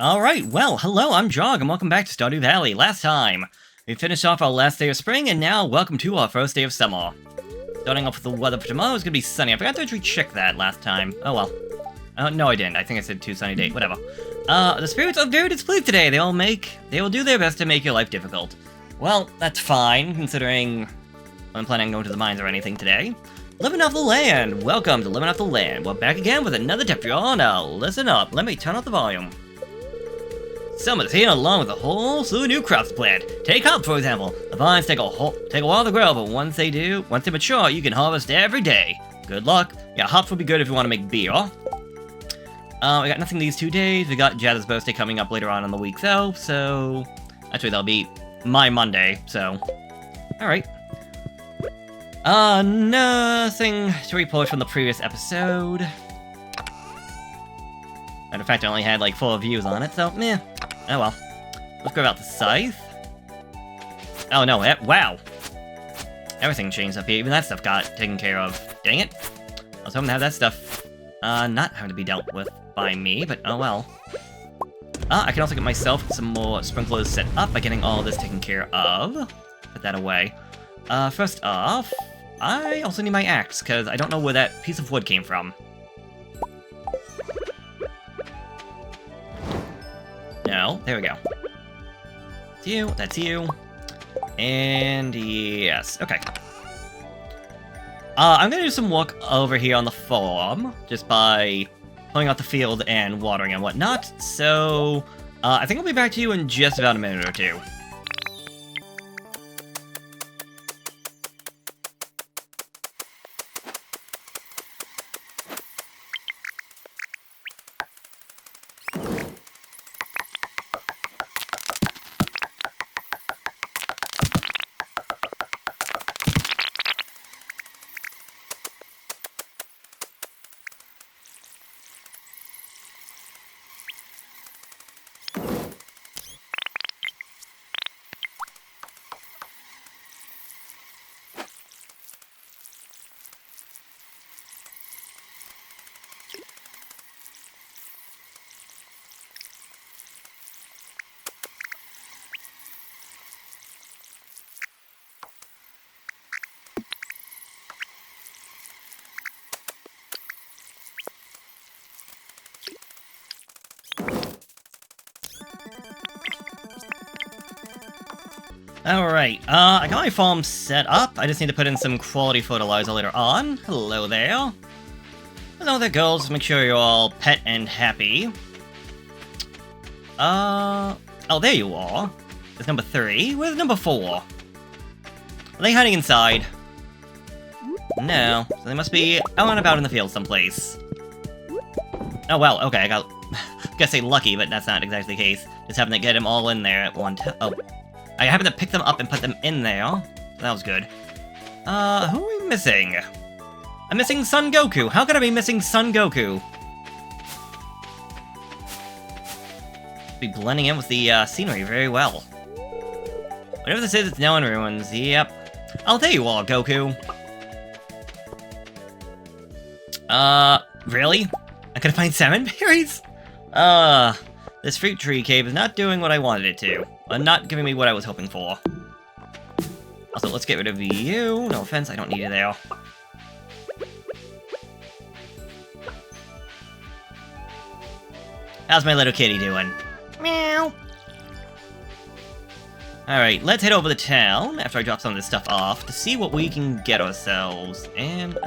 Alright, well, hello, I'm Jog, and welcome back to Stardew Valley. Last time, we finished off our last day of spring, and now welcome to our first day of summer. Starting off with the weather for tomorrow is going to be sunny. I forgot to actually check that last time. Oh well. No, I didn't. I think I said 2 sunny days. Whatever. The spirits are very displeased today. They will do their best to make your life difficult. Well, that's fine, considering I'm planning on going to the mines or anything today. Living off the land! Welcome to Living off the Land. We're back again with another tutorial. Now, listen up. Let me turn up the volume. Summer's here along with a whole slew of new crops to plant. Take hop, for example. The vines take a while to grow, but once they mature, you can harvest every day. Good luck. Yeah, hops would be good if you want to make beer. We got nothing these 2 days. We got Jazz's birthday coming up later on in the week, though, so... Actually, that'll be my Monday, so... Alright. Nothing to report from the previous episode. Matter of fact, I only had, like, 4 views on it, so, meh. Oh well. Let's go about the scythe. Oh no, wow! Everything changed up here, even that stuff got taken care of. Dang it. I was hoping to have that stuff, not having to be dealt with by me, but oh well. I can also get myself some more sprinklers set up by getting all this taken care of. Put that away. First off, I also need my axe, because I don't know where that piece of wood came from. No, there we go. That's you, that's you. And yes, okay. I'm gonna do some work over here on the farm, just by pulling out the field and watering and whatnot, so I think I'll be back to you in just about a minute or two. Alright, I got my farm set up. I just need to put in some quality fertilizer later on. Hello there. Hello there, girls. Make sure you're all pet and happy. Oh, there you are. There's number 3. Where's number 4? Are they hiding inside? No, so they must be out and about in the field someplace. Oh, well, okay, I got... I gotta say lucky, but that's not exactly the case. Just having to get them all in there at one time. Oh. I happened to pick them up and put them in there. That was good. Who are we missing? I'm missing Son Goku. How could I be missing Son Goku? Be blending in with the scenery very well. Whatever this is, it's now in ruins. Yep. Oh, there you are, Goku. Really? I could find salmon berries? This fruit tree cave is not doing what I wanted it to. Not giving me what I was hoping for. Also, let's get rid of you. No offense, I don't need you there. How's my little kitty doing? Meow. Alright, let's head over to town after I drop some of this stuff off to see what we can get ourselves. And,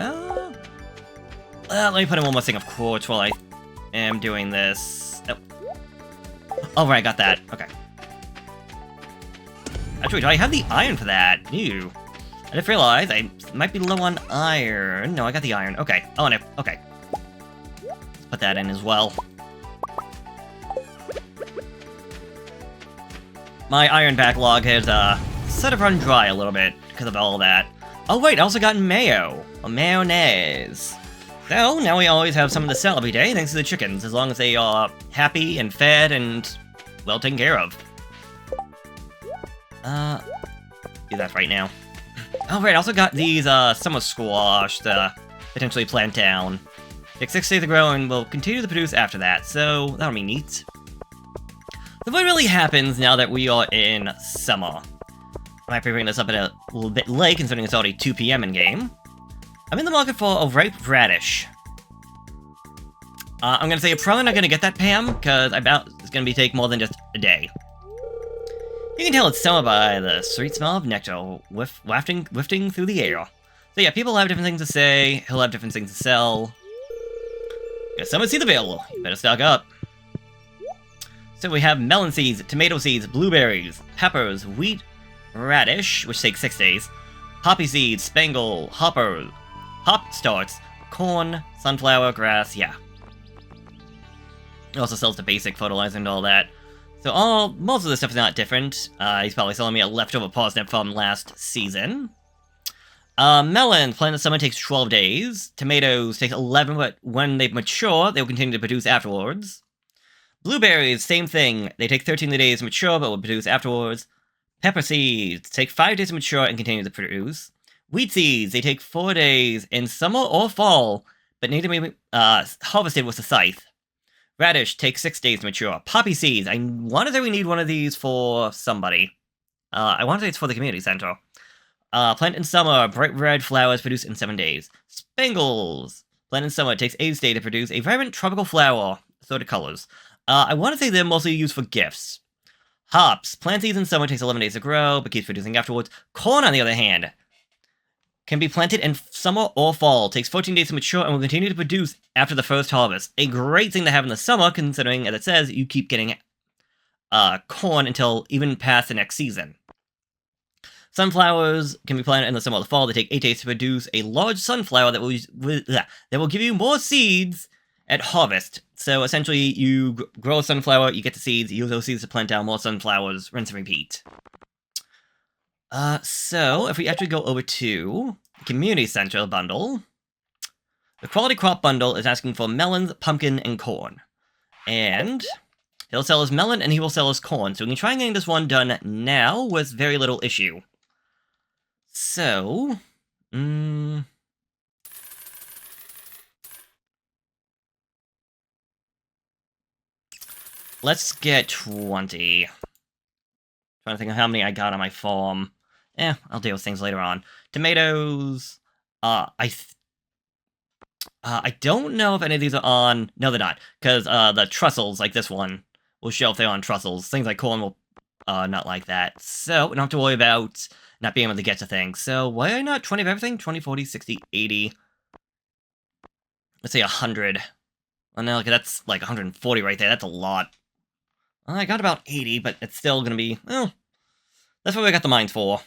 let me put in one more thing of quartz while I am doing this. Oh, right, I got that. Okay. Actually, do I have the iron for that? Ew. I didn't realize I might be low on iron. No, I got the iron. Okay. Oh, no. Okay. Let's put that in as well. My iron backlog has, sort of run dry a little bit because of all that. Oh, wait, I also got mayo. A mayonnaise. So, now we always have something to sell every day thanks to the chickens, as long as they are happy and fed and well taken care of. Do that right now. Oh, right, I also got these, summer squash to potentially plant down. Take 6 days to grow and will continue to produce after that, so that'll be neat. So what really happens now that we are in summer? I might be bringing this up at a little bit late, considering it's already 2 PM in-game. I'm in the market for a ripe radish. I'm gonna say you're probably not gonna get that, Pam, because I doubt it's gonna take more than just a day. You can tell it's summer by the sweet smell of nectar wafting through the air. So yeah, people have different things to say, he'll have different things to sell. Got summer seeds available, you better stock up. So we have melon seeds, tomato seeds, blueberries, peppers, wheat, radish, which takes 6 days, poppy seeds, spangle, hopper, hop starts, corn, sunflower, grass, yeah. It also sells the basic fertilizer and all that. So most of this stuff is not different. He's probably selling me a leftover parsnip from last season. Melon, planted in summer, takes 12 days. Tomatoes take 11, but when they mature, they will continue to produce afterwards. Blueberries, same thing. They take 13 days to mature, but will produce afterwards. Pepper seeds take 5 days to mature and continue to produce. Wheat seeds, they take 4 days in summer or fall, but need to be harvested with a scythe. Radish takes 6 days to mature. Poppy seeds, I want to say we need one of these for somebody. I want to say it's for the community center. Plant in summer, bright red flowers produce in 7 days. Spangles, plant in summer, takes 8 days to produce a vibrant tropical flower, assorted colors. I want to say they're mostly used for gifts. Hops, plant seeds in summer, takes 11 days to grow, but keeps producing afterwards. Corn, on the other hand, can be planted in summer or fall, takes 14 days to mature, and will continue to produce after the first harvest. A great thing to have in the summer, considering, as it says, you keep getting corn until even past the next season. Sunflowers can be planted in the summer or the fall. They take 8 days to produce a large sunflower that will give you more seeds at harvest. So essentially, you grow a sunflower, you get the seeds, you use those seeds to plant down more sunflowers, rinse and repeat. So, if we actually go over to the Community Center bundle, the Quality Crop bundle is asking for melons, pumpkin, and corn. And he'll sell his melon, and he will sell his corn. So we can try and get this one done now with very little issue. So, let's get 20. Trying to think of how many I got on my farm. I'll deal with things later on. Tomatoes. I don't know if any of these are on. No, they're not, because the trussels, like this one, will show if they're on trussels. Things like corn will not like that. So we don't have to worry about not being able to get to things. So why not 20 of everything? 20, 40, 60, 80. Let's say 100. Well, no, that's like 140 right there. That's a lot. I got about 80, but it's still gonna be, well, that's what I got the mines for.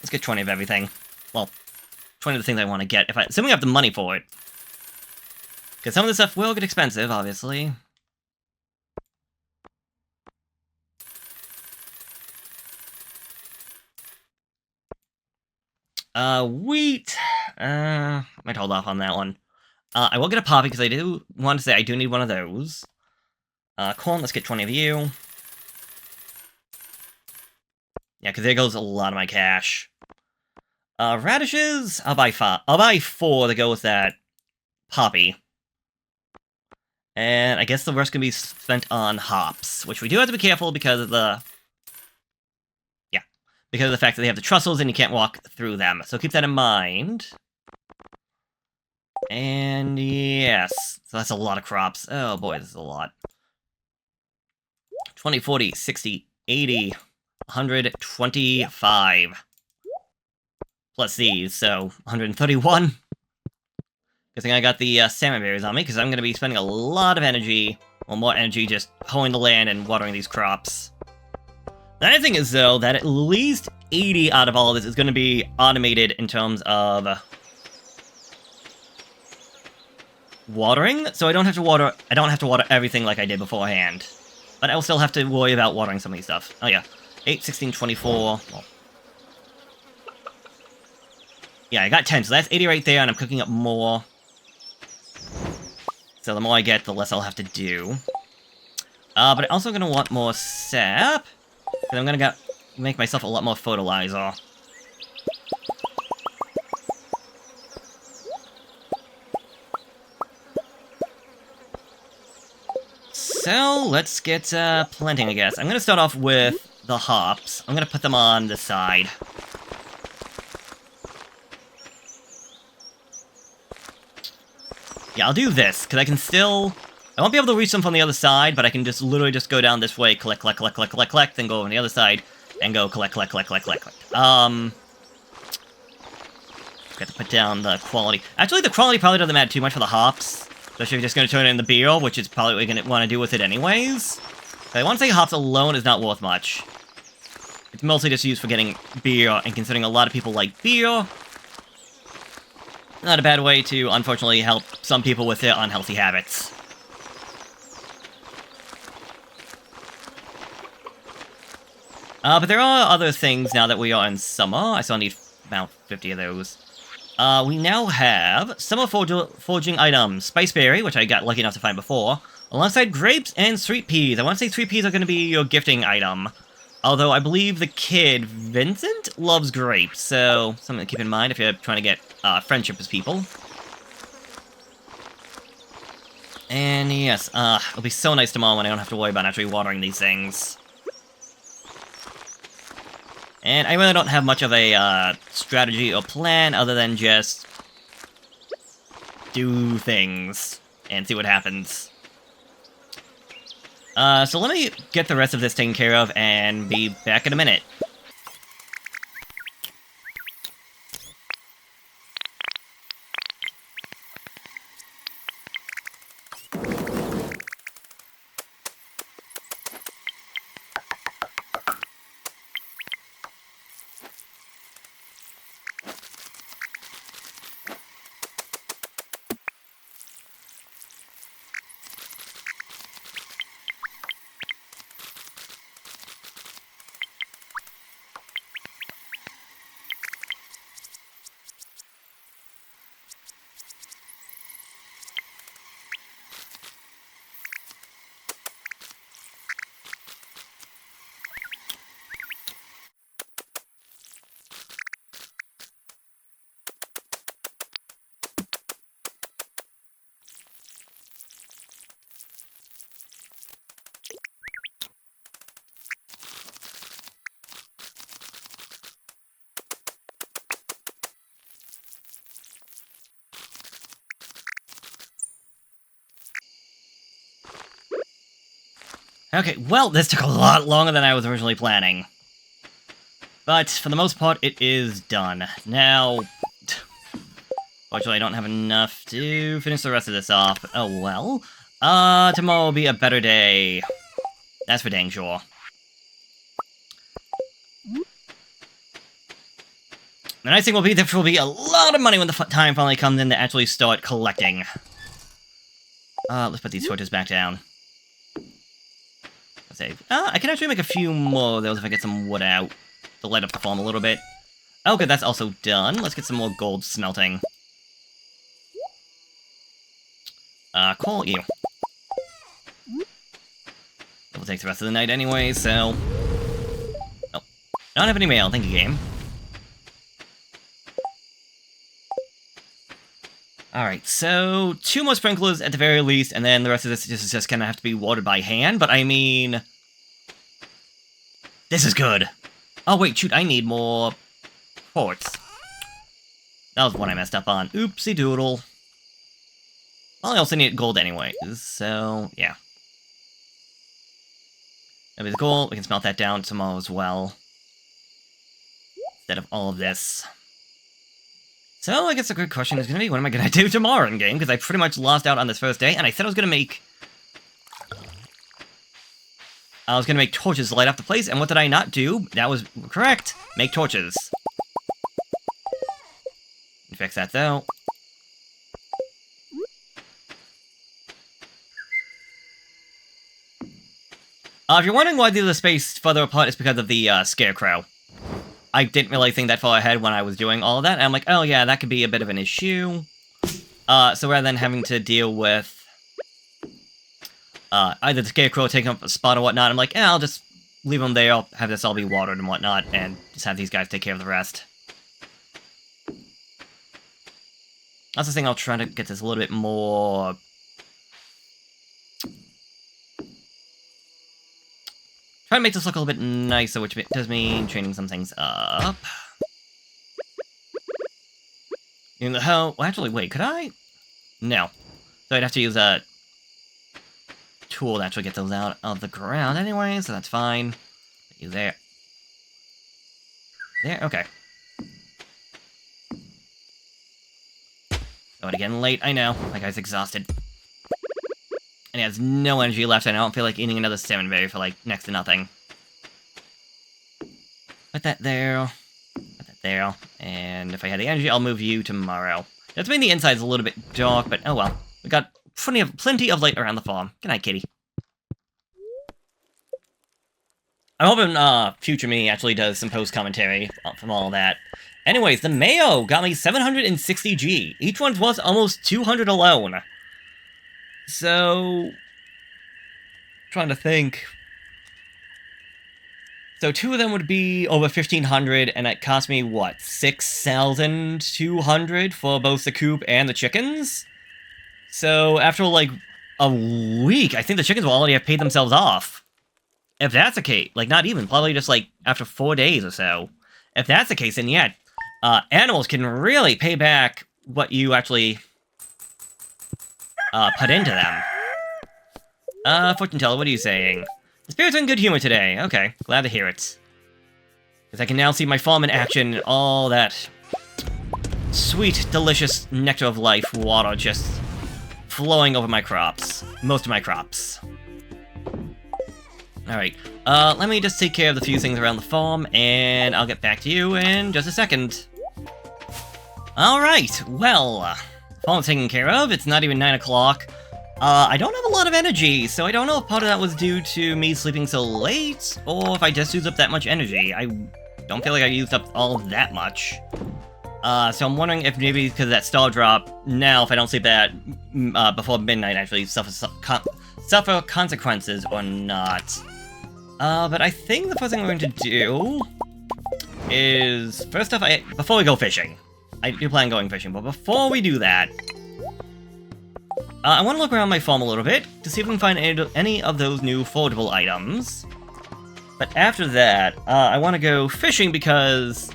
Let's get 20 of everything. Well, 20 of the things I want to get, assuming I have the money for it. Because some of this stuff will get expensive, obviously. Wheat. Might hold off on that one. I will get a poppy, because I do want to say I do need one of those. Corn, let's get 20 of you. Yeah, because there goes a lot of my cash. Radishes, I'll buy 5. I'll buy 4 to go with that poppy. And I guess the rest can be spent on hops, which we do have to be careful because of the... Yeah, because of the fact that they have the trussels and you can't walk through them. So keep that in mind. And yes, so that's a lot of crops. Oh boy, this is a lot. 20, 40, 60, 80, 125. Plus these, so 131. Good thing I got the salmon berries on me, because I'm going to be spending a lot of energy, or more energy, just hoeing the land and watering these crops. The other thing is, though, that at least 80 out of all of this is going to be automated in terms of watering, so I don't have to water everything like I did beforehand. But I'll still have to worry about watering some of these stuff. Oh yeah, 8, 16, 24. Well, yeah, I got 10, so that's 80 right there, and I'm cooking up more. So the more I get, the less I'll have to do. But I'm also going to want more sap, and I'm going to make myself a lot more fertilizer. so let's get planting, I guess. I'm gonna start off with the hops. I'm gonna put them on the side. Yeah, I'll do this, because I can still... I won't be able to reach them from the other side, but I can just literally just go down this way, collect, then go on the other side, and go collect. Got to put down the quality. Actually, the quality probably doesn't matter too much for the hops. Especially if you're just going to turn it into beer, which is probably what you're going to want to do with it anyways. But I want to say hops alone is not worth much. It's mostly just used for getting beer, and considering a lot of people like beer, not a bad way to, unfortunately, help some people with their unhealthy habits. But there are other things now that we are in summer. I still need about 50 of those. We now have summer foraging items. Spiceberry, which I got lucky enough to find before, alongside grapes and sweet peas. I want to say sweet peas are going to be your gifting item. Although I believe the kid, Vincent, loves grapes, so something to keep in mind if you're trying to get friendship with people. And yes, it'll be so nice tomorrow when I don't have to worry about actually watering these things. And I really don't have much of a strategy or plan other than just do things and see what happens. So let me get the rest of this taken care of and be back in a minute. Okay, well, this took a lot longer than I was originally planning. But, for the most part, it is done. Now, fortunately I don't have enough to finish the rest of this off. Oh well. Tomorrow will be a better day. That's for dang sure. The nice thing will be there will be a lot of money when the time finally comes in to actually start collecting. Let's put these torches back down. Save. I can actually make a few more of those if I get some wood out to light up the farm a little bit. Okay, that's also done. Let's get some more gold smelting. Call you. We'll take the rest of the night anyway, so... Oh, I don't have any mail, thank you, game. Alright, so 2 more sprinklers at the very least, and then the rest of this is just gonna have to be watered by hand, but I mean... This is good! Oh wait, shoot, I need more... quartz. That was one I messed up on. Oopsie doodle. Well, I also need gold anyway, so, yeah. That'll be the goal, we can smelt that down tomorrow as well. Instead of all of this. So, I guess the good question is going to be, what am I going to do tomorrow in game? Because I pretty much lost out on this first day, and I said I was going to make... torches to light up the place, and what did I not do? That was correct. Make torches. Fix that, though. If you're wondering why the space further apart, it's because of the scarecrow. I didn't really think that far ahead when I was doing all of that, and I'm like, oh yeah, that could be a bit of an issue. So rather than having to deal with either the scarecrow taking up a spot or whatnot, I'm like, I'll just leave them there, I'll have this all be watered and whatnot, and just have these guys take care of the rest. That's the thing, I'll try to get this a little bit more... Try to make this look a little bit nicer, which does mean training some things up. In the hell, well, actually, wait, could I? No. So I'd have to use a tool to actually get those out of the ground anyway, so that's fine. You there. There, okay. Oh, and again, late, I know. My guy's exhausted. And he has no energy left, and I don't feel like eating another salmon berry for, like, next to nothing. Put that there. Put that there. And if I had the energy, I'll move you tomorrow. That's made the inside's a little bit dark, but oh well. We got plenty of light around the farm. Good night, kitty. I'm hoping future me actually does some post-commentary from all that. Anyways, the Mayo got me 760G. Each one's worth almost 200 alone. So... trying to think. So 2 of them would be over 1,500, and it cost me, what, 6,200 for both the coop and the chickens? So after, like, a week, I think the chickens will already have paid themselves off. If that's the case, like, not even, probably just, like, after 4 days or so. If that's the case, then yeah, animals can really pay back what you actually put into them. Fortune teller, what are you saying? The spirit's in good humor today. Okay, glad to hear it. Because I can now see my farm in action, and all that sweet, delicious nectar of life water just flowing over my crops. Most of my crops. Alright, let me just take care of the few things around the farm, and I'll get back to you in just a second. Alright, well, farm's taken care of, it's not even 9 o'clock. I don't have a lot of energy, so I don't know if part of that was due to me sleeping so late, or if I just used up that much energy. I don't feel like I used up all that much. So I'm wondering if maybe because of that star drop, now if I don't sleep that before midnight, I actually suffer consequences or not. But I think the first thing we're going to do is, first off, before we go fishing, I do plan on going fishing, but before we do that, I want to look around my farm a little bit to see if we can find any of those new forageable items. But after that, I want to go fishing because,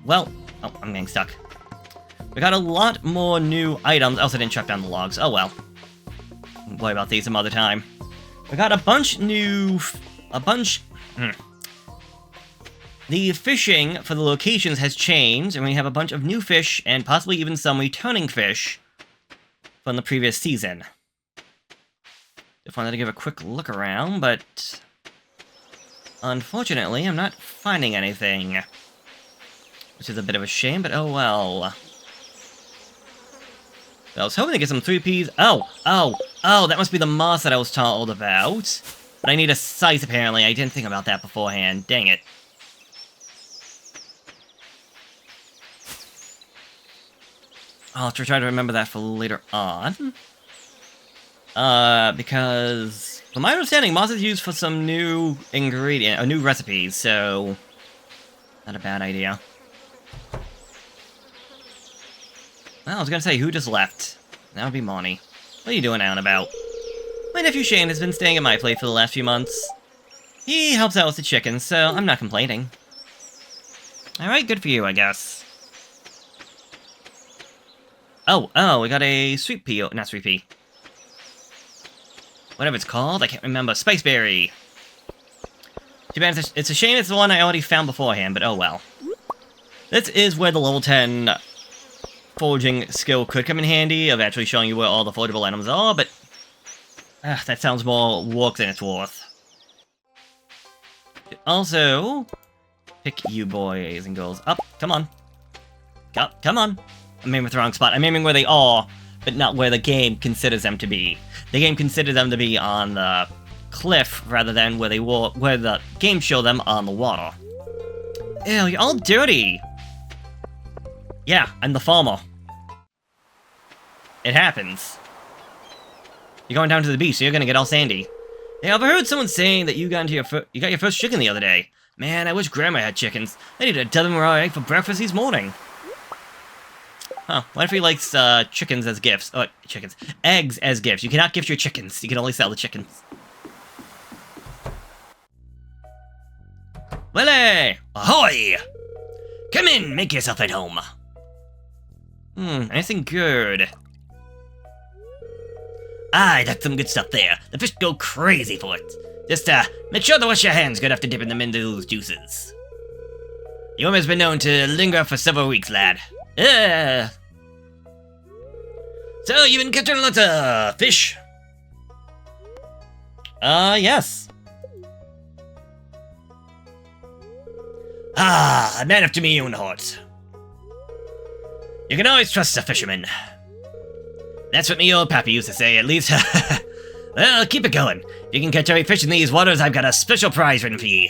well, oh, I'm getting stuck. We got a lot more new items. I also didn't chuck down the logs. Oh well. We'll worry about these some other time. We got a bunch new... The fishing for the locations has changed, and we have a bunch of new fish, and possibly even some returning fish from the previous season. Just wanted to give a quick look around, but unfortunately, I'm not finding anything. Which is a bit of a shame, but oh well. I was hoping to get some 3Ps. Oh, that must be the moss that I was told about. But I need a scythe, apparently. I didn't think about that beforehand. Dang it. I'll have to try to remember that for later on. Because, from my understanding, moss is used for some new new recipes, so not a bad idea. Well, I was gonna say, who just left? That would be Monty. What are you doing out and about? My nephew Shane has been staying at my place for the last few months. He helps out with the chickens, so I'm not complaining. Alright, good for you, I guess. Oh, we got a sweet pea, not sweet pea. Whatever it's called, I can't remember. Spiceberry. Too bad, it's a shame it's the one I already found beforehand, but oh well. This is where the level 10 foraging skill could come in handy, of actually showing you where all the forageable items are, but that sounds more work than it's worth. Also, pick you boys and girls up. Come on. Come on. I'm aiming at the wrong spot. I'm aiming where they are, but not where the game considers them to be. The game considers them to be on the cliff rather than where they were, where the game showed them on the water. Ew, you're all dirty. Yeah, I'm the farmer. It happens. You're going down to the beach, so you're gonna get all sandy. Hey, I've heard someone saying that you got your first chicken the other day. Man, I wish Grandma had chickens. I need to tell them where I ate for breakfast this morning. Huh, what if he likes chickens as gifts? Oh, chickens. Eggs as gifts. You cannot gift your chickens. You can only sell the chickens. Willie! Ahoy! Come in, make yourself at home. Anything good? Aye, that's some good stuff there. The fish go crazy for it. Just, make sure to wash your hands good after dipping them into those juices. The worm has been known to linger for several weeks, lad. So, you've been catching lots of fish? Yes. Ah, a man after me own heart. You can always trust a fisherman. That's what me old pappy used to say, at least. Well, keep it going. If you can catch every fish in these waters, I've got a special prize written for you.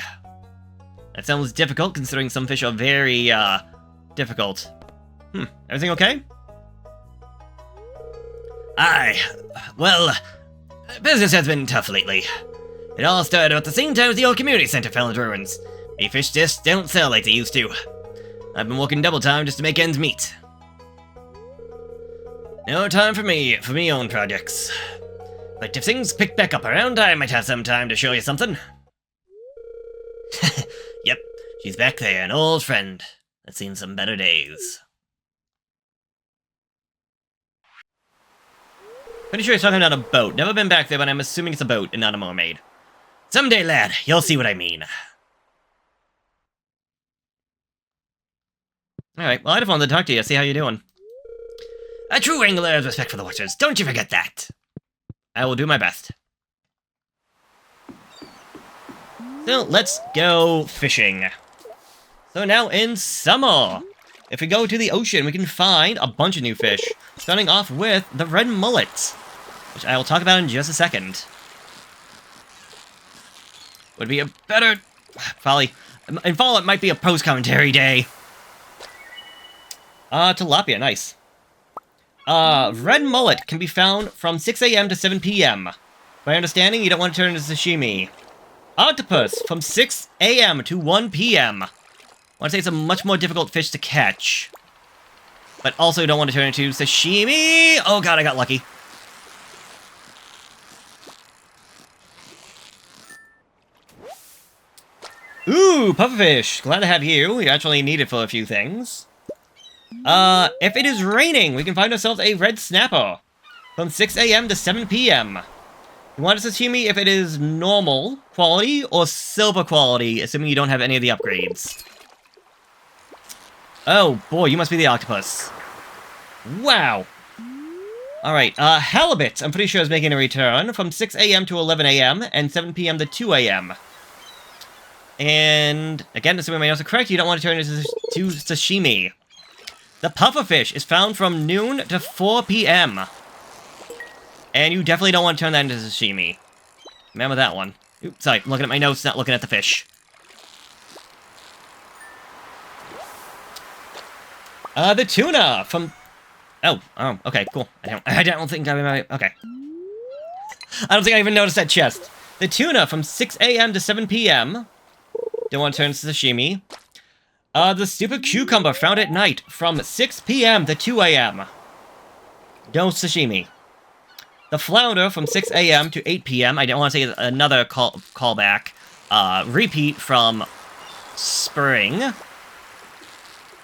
That sounds difficult, considering some fish are very, difficult. Everything okay? Aye. Well, business has been tough lately. It all started about the same time as the old community center fell into ruins. The fish just don't sell like they used to. I've been working double time just to make ends meet. No time for me own projects. But if things pick back up around, I might have some time to show you something. Yep, she's back there, an old friend that's seen some better days. Pretty sure he's talking about a boat. Never been back there, but I'm assuming it's a boat and not a mermaid. Someday, lad, you'll see what I mean. Alright, well, I just wanted to talk to you, see how you're doing. A true angler has respect for the watchers, don't you forget that. I will do my best. So, let's go fishing. So now in summer, if we go to the ocean, we can find a bunch of new fish, starting off with the red mullet, which I will talk about in just a second. Would be a better... Probably... In fall, it might be a post-commentary day. Tilapia, nice. Red mullet can be found from 6 AM to 7 PM. By understanding, you don't want to turn into sashimi. Octopus, from 6 AM to 1 PM. I want to say it's a much more difficult fish to catch. But also don't want to turn into sashimi! Oh god, I got lucky. Ooh, pufferfish! Glad to have you. We actually need it for a few things. If it is raining, we can find ourselves a red snapper. From 6 AM to 7 PM. You want a sashimi if it is normal quality or silver quality, assuming you don't have any of the upgrades. Oh boy, you must be the octopus. Wow. Alright, halibut, I'm pretty sure is making a return from 6 AM to 11 AM and 7 PM to 2 AM. And, again, assuming my notes are correct, you don't want to turn it to sashimi. The pufferfish is found from noon to 4 PM. And you definitely don't want to turn that into sashimi. Remember that one. Oops, sorry, I'm looking at my notes, not looking at the fish. The tuna from... Oh, okay, cool. I don't think I... Okay. I don't think I even noticed that chest. The tuna from 6 AM to 7 PM. Don't want to turn to sashimi. The stupid cucumber found at night from 6 PM to 2 AM. No sashimi. The flounder from 6 AM to 8 PM. I don't want to say another callback. Repeat from spring.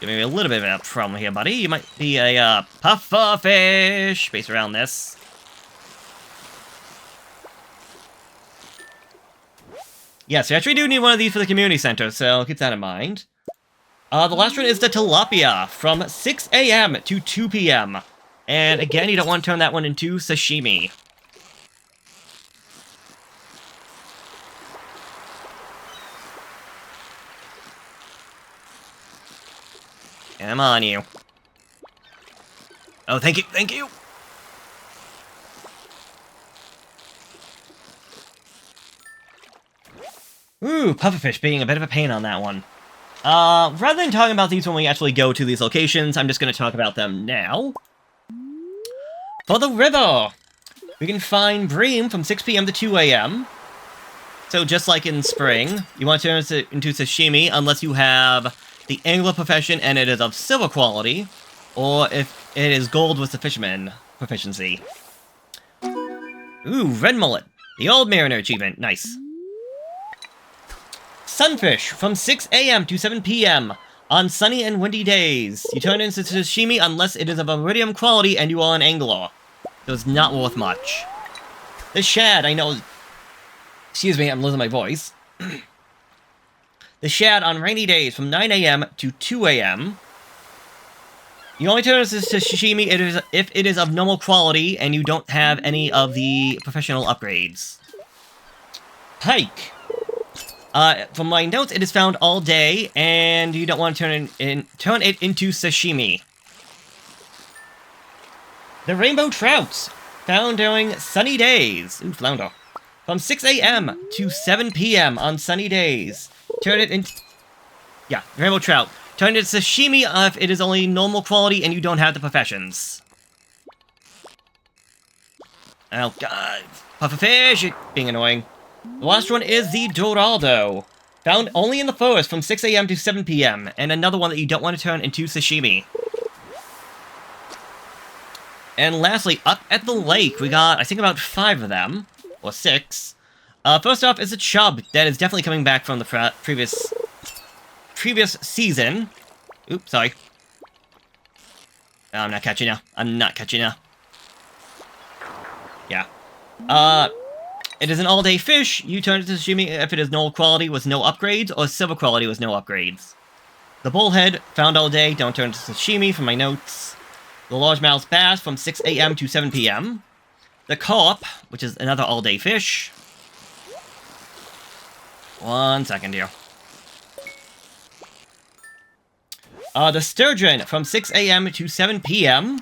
Give me a little bit of a problem here, buddy. You might be a pufferfish based around this. Yes, we actually do need one of these for the community center, so keep that in mind. The last one is the tilapia from 6 AM to 2 PM. And again, you don't want to turn that one into sashimi. I'm on you. Oh, thank you, thank you! Ooh, pufferfish being a bit of a pain on that one. Rather than talking about these when we actually go to these locations, I'm just going to talk about them now. For the river, we can find bream from 6 PM to 2 AM. So just like in spring, you want to turn it into sashimi unless you have the angler profession and it is of silver quality, or if it is gold with the fisherman proficiency. Ooh, red mullet. The old mariner achievement. Nice. Sunfish from 6 a.m. to 7 p.m. on sunny and windy days. You turn it into sashimi unless it is of iridium quality and you are an angler. So it's not worth much. The shad, I know... Excuse me, I'm losing my voice. The shad on rainy days from 9 a.m. to 2 a.m. You only turn it into sashimi if it is of normal quality and you don't have any of the professional upgrades. Pike. From my notes, it is found all day, and you don't want to turn it into sashimi. The rainbow trout, found during sunny days. Ooh, flounder. From 6 a.m. to 7 p.m. on sunny days. Turn it into... Yeah, rainbow trout. Turn it into sashimi if it is only normal quality and you don't have the professions. Oh, God. Pufferfish, you're being annoying. The last one is the Dorado. Found only in the forest from 6 a.m. to 7 p.m. And another one that you don't want to turn into sashimi. And lastly, up at the lake, we got, I think, about 5 of them. Or 6. First off is a chub that is definitely coming back from the previous season. Oops, sorry. I'm not catching now. I'm not catching now. Yeah. It is an all-day fish. You turn it to sashimi if it is normal quality with no upgrades, or silver quality with no upgrades. The bullhead, found all day, don't turn it to sashimi from my notes. The largemouth bass from 6 a.m. to 7 p.m. The carp, which is another all-day fish. 1 second here. The sturgeon from 6 a.m. to 7 p.m.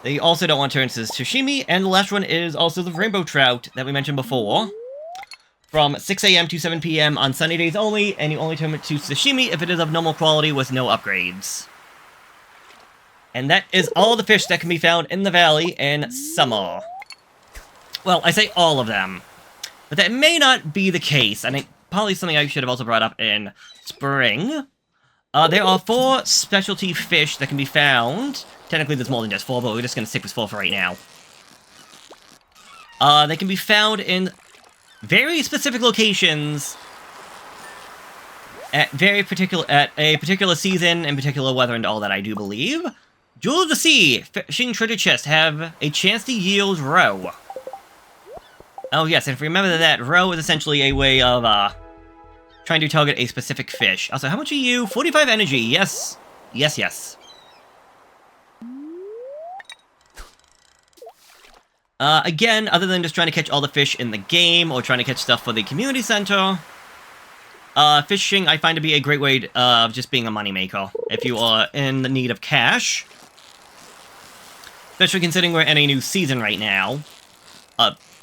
They also don't want to turn to sashimi, and the last one is also the rainbow trout that we mentioned before. From 6 a.m. to 7 p.m. on sunny days only, and you only turn it to sashimi if it is of normal quality with no upgrades. And that is all the fish that can be found in the valley in summer. Well, I say all of them. But that may not be the case. I think probably something I should have also brought up in spring. There are 4 specialty fish that can be found. Technically, there's more than just 4, but we're just going to stick with 4 for right now. They can be found in very specific locations at a particular season and particular weather and all that, I do believe. Jewel of the Sea, fishing treasure chests have a chance to yield roe. Oh yes, and if you remember that, roe is essentially a way of, trying to target a specific fish. Also, how much are you? 45 energy, yes. Yes, yes. Again, other than just trying to catch all the fish in the game, or trying to catch stuff for the community center, fishing I find to be a great way of just being a moneymaker, if you are in the need of cash. Especially considering we're in a new season right now.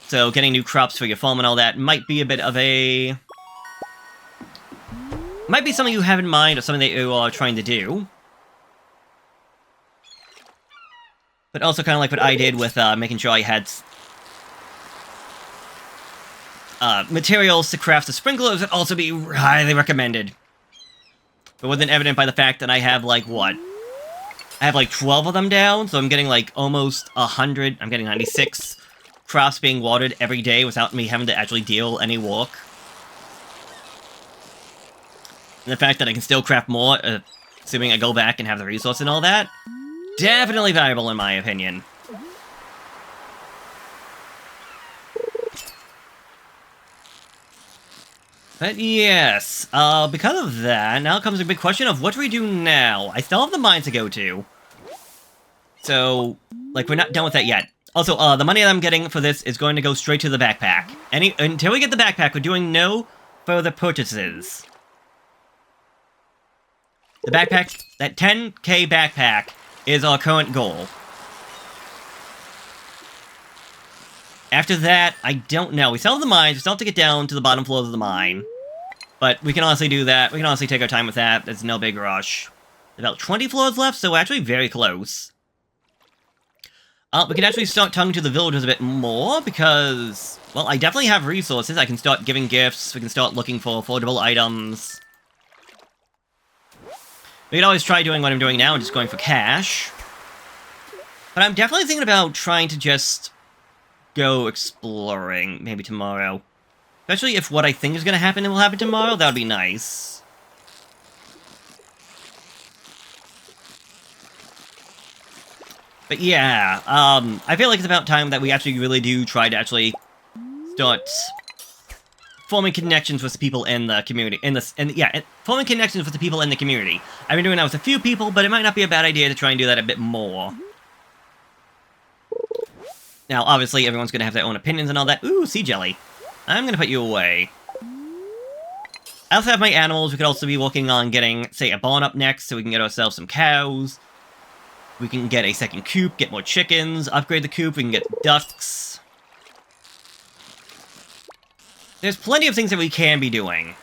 So getting new crops for your farm and all that might be a bit of a... Might be something you have in mind, or something that you are trying to do. But also kind of like what I did with making sure I had materials to craft the sprinklers would also be highly recommended. But wasn't evident by the fact that I have, like, what? I have, like, 12 of them down, so I'm getting, like, almost 100, I'm getting 96 crops being watered every day without me having to actually deal any work. And the fact that I can still craft more, assuming I go back and have the resource and all that, definitely valuable in my opinion. But yes, because of that, now comes a big question of what do we do now? I still have the mine to go to. So, like, we're not done with that yet. Also, the money that I'm getting for this is going to go straight to the backpack. Until we get the backpack, we're doing no further purchases. The backpack, that 10k backpack, is our current goal. After that, I don't know. We still have the mines, we still have to get down to the bottom floors of the mine. But we can honestly do that. We can honestly take our time with that. There's no big rush. About 20 floors left, so we're actually very close. We can actually start talking to the villagers a bit more, because, well, I definitely have resources. I can start giving gifts, we can start looking for affordable items. We could always try doing what I'm doing now and just going for cash. But I'm definitely thinking about trying to just go exploring, maybe tomorrow. Especially if what I think is going to happen will happen tomorrow, that would be nice. But yeah, I feel like it's about time that we actually really do try to actually start forming connections with the people in the community, forming connections with the people in the community. I've been doing that with a few people, but it might not be a bad idea to try and do that a bit more. Now, obviously, everyone's going to have their own opinions and all that. Ooh, sea jelly. I'm going to put you away. I also have my animals. We could also be working on getting, say, a barn up next, so we can get ourselves some cows. We can get a second coop, get more chickens, upgrade the coop, we can get ducks. There's plenty of things that we can be doing.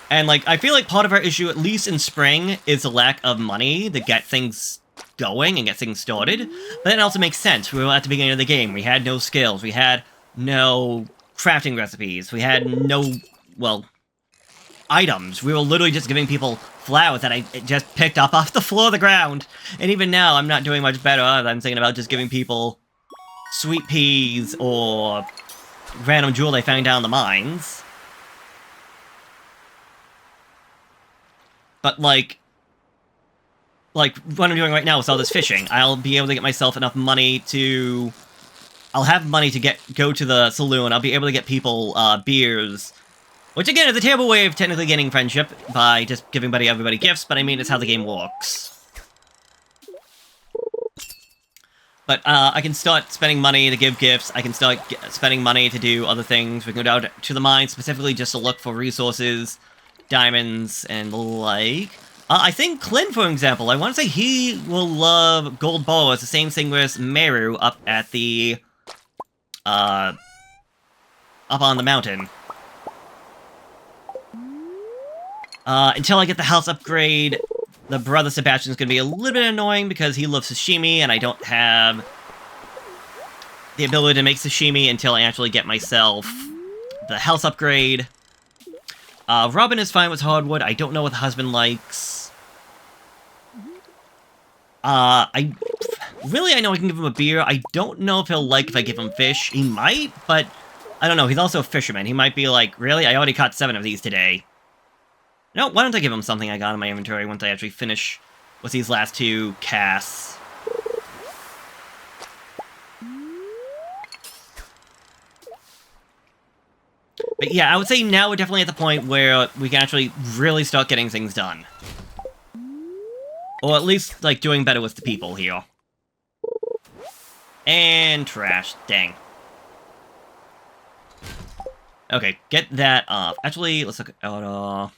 And, like, I feel like part of our issue, at least in spring, is the lack of money to get things going and get things started. But that also makes sense. We were at the beginning of the game. We had no skills. We had no crafting recipes. We had no, well, items. We were literally just giving people flowers that I just picked up off the floor of the ground. And even now, I'm not doing much better. I'm thinking about just giving people sweet peas or random jewel they found down the mines. But, like, what I'm doing right now with all this fishing, I'll be able to get myself enough money to... I'll have money to go to the saloon. I'll be able to get people beers. Which, again, is a terrible way of technically getting friendship by just giving everybody gifts, but I mean, it's how the game works. But I can start spending money to give gifts. I can start spending money to do other things. We can go down to the mine specifically just to look for resources, diamonds, and the like. I think Clint, for example, I want to say he will love gold boas, the same thing with Meru up at the, up on the mountain. Until I get the house upgrade, the brother Sebastian's gonna be a little bit annoying because he loves sashimi and I don't have the ability to make sashimi until I actually get myself the house upgrade. Robin is fine with hardwood. I don't know what the husband likes. I know I can give him a beer. I don't know if he'll like if I give him fish. He might, but I don't know. He's also a fisherman. He might be like, really? I already caught 7 of these today. No, why don't I give him something I got in my inventory once I actually finish with these last 2 casts. But yeah, I would say now we're definitely at the point where we can actually really start getting things done. Or at least, like, doing better with the people here. And trash. Dang. Okay, get that off. Actually, let's look at...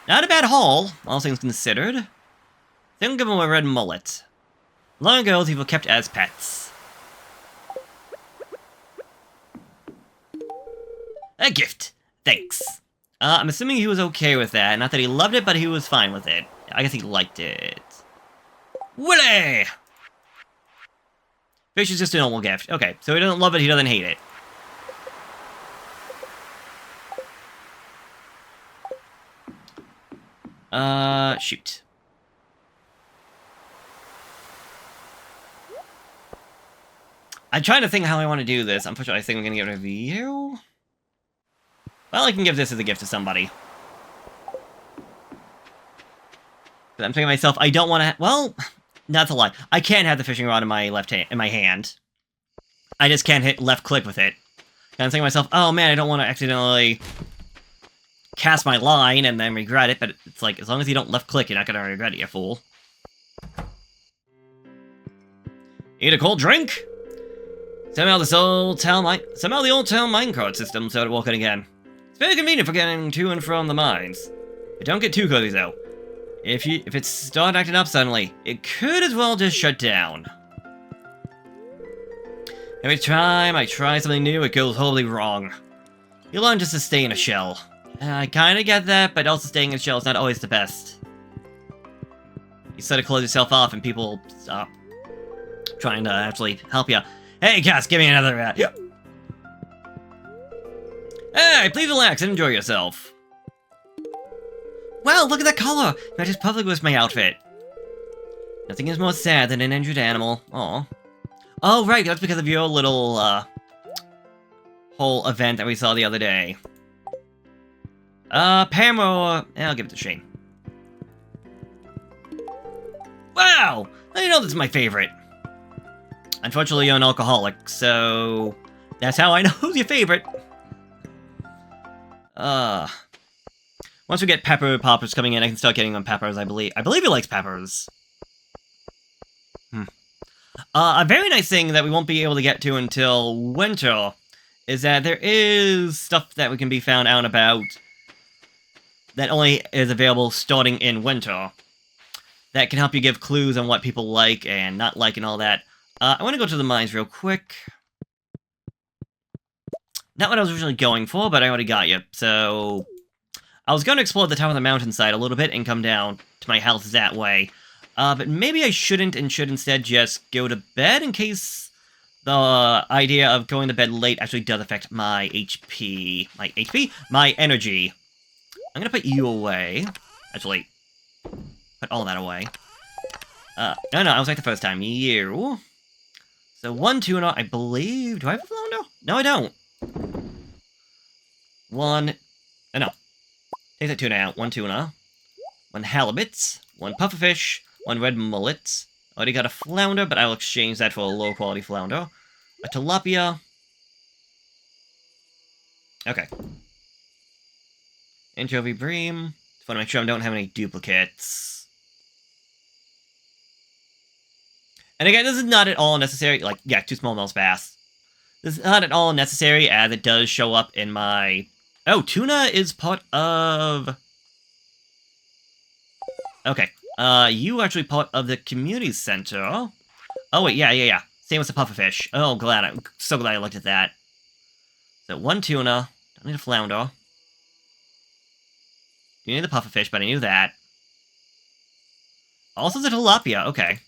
Not a bad haul, all things considered. Then we'll give him a red mullet. Long ago, these were kept as pets. A gift. Thanks. I'm assuming he was okay with that. Not that he loved it, but he was fine with it. I guess he liked it. Willy! Fish is just a normal gift. Okay, so he doesn't love it, he doesn't hate it. Shoot. I'm trying to think how I want to do this. Unfortunately, I think I'm gonna get rid of you. Well, I can give this as a gift to somebody. But I'm thinking to myself, I don't want to. Well, not to lie, I can't have the fishing rod in my hand. I just can't hit left click with it. And I'm thinking to myself, oh man, I don't want to accidentally cast my line and then regret it. But it's like, as long as you don't left click, you're not gonna regret it, you fool. Need a cold drink? Somehow the old town minecart system started working again. It's very convenient for getting to and from the mines. But don't get too cozy though. If it starts acting up suddenly, it could as well just shut down. Every time I try something new, it goes horribly wrong. You learn just to stay in a shell. I kinda get that, but also staying in a shell is not always the best. You sort of close yourself off and people stop trying to actually help you. Hey, Cass, give me another rat. Yeah. Hey, please relax and enjoy yourself. Wow, look at that color! Matches perfectly with my outfit. Nothing is more sad than an injured animal. Aw. Oh, right, that's because of your little, whole event that we saw the other day. Pam I'll give it to Shane. Wow! I didn't know this is my favorite. Unfortunately, you're an alcoholic, so... That's how I know who's your favorite. Once we get Pepper Poppers coming in, I can start getting on Peppers, I believe. I believe he likes Peppers. A very nice thing that we won't be able to get to until winter is that there is stuff that we can be found out about that only is available starting in winter that can help you give clues on what people like and not like and all that. I want to go to the mines real quick. Not what I was originally going for, but I already got you. So I was going to explore the top of the mountainside a little bit and come down to my house that way. But maybe I shouldn't and should instead just go to bed in case the idea of going to bed late actually does affect my HP. My HP? My energy. I'm gonna put you away. Actually, put all that away. No, I was right the first time. You. So 1 tuna, I believe. Do I have a flounder? No, I don't. 1. No. Take that tuna out. 1 tuna. 1 halibut. 1 pufferfish. 1 red mullet. Already got a flounder, but I'll exchange that for a low quality flounder. A tilapia. Okay. Anchovy bream. Just want to make sure I don't have any duplicates. And again, this is not at all necessary. Like, yeah, 2 smallmouth bass. This is not at all necessary, as it does show up in my... Oh, tuna is part of... Okay. You actually part of the community center. Oh, wait, yeah. Same with the pufferfish. Oh, I'm so glad I looked at that. So, 1 tuna. Don't need a flounder. You need the pufferfish, but I knew that. Also the tilapia, okay.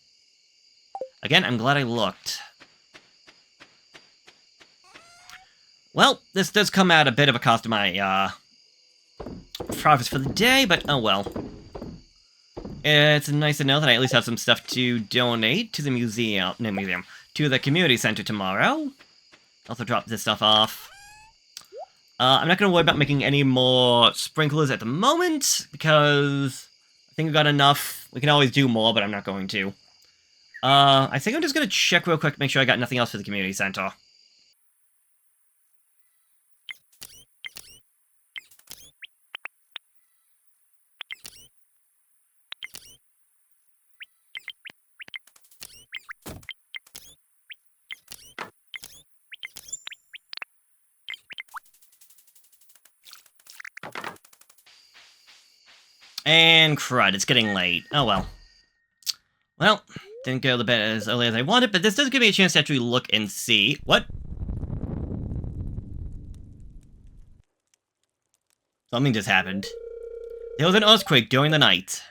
Again, I'm glad I looked. Well, this does come at a bit of a cost to my, profits for the day, but oh well. It's nice to know that I at least have some stuff to donate to the to the community center tomorrow. Also drop this stuff off. I'm not going to worry about making any more sprinklers at the moment, because I think we've got enough. We can always do more, but I'm not going to. I think I'm just going to check real quick, make sure I got nothing else for the community center. And crud, it's getting late. Oh well. Well, didn't go to bed as early as I wanted, but this does give me a chance to actually look and see. What? Something just happened. There was an earthquake during the night.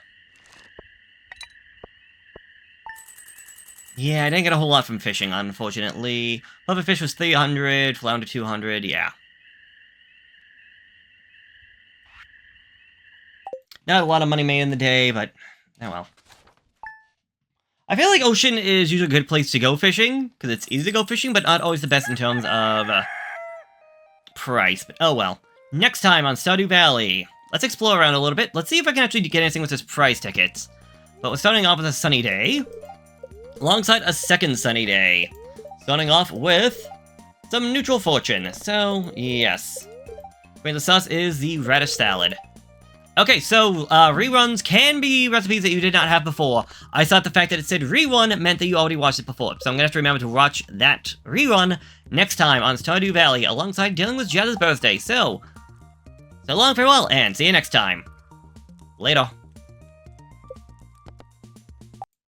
Yeah, I didn't get a whole lot from fishing, unfortunately. Pufferfish was 300, flounder 200, yeah. Not a lot of money made in the day, but oh well. I feel like ocean is usually a good place to go fishing, because it's easy to go fishing, but not always the best in terms of price. But oh well. Next time on Stardew Valley, let's explore around a little bit. Let's see if I can actually get anything with this prize ticket. But we're starting off with a sunny day, alongside a second sunny day. Starting off with some neutral fortune. So, yes. The sauce is the radish salad. Okay, so, reruns can be recipes that you did not have before. I thought the fact that it said rerun meant that you already watched it before, so I'm gonna have to remember to watch that rerun next time on Stardew Valley, alongside dealing with Jazz's birthday. So long, farewell, and see you next time. Later.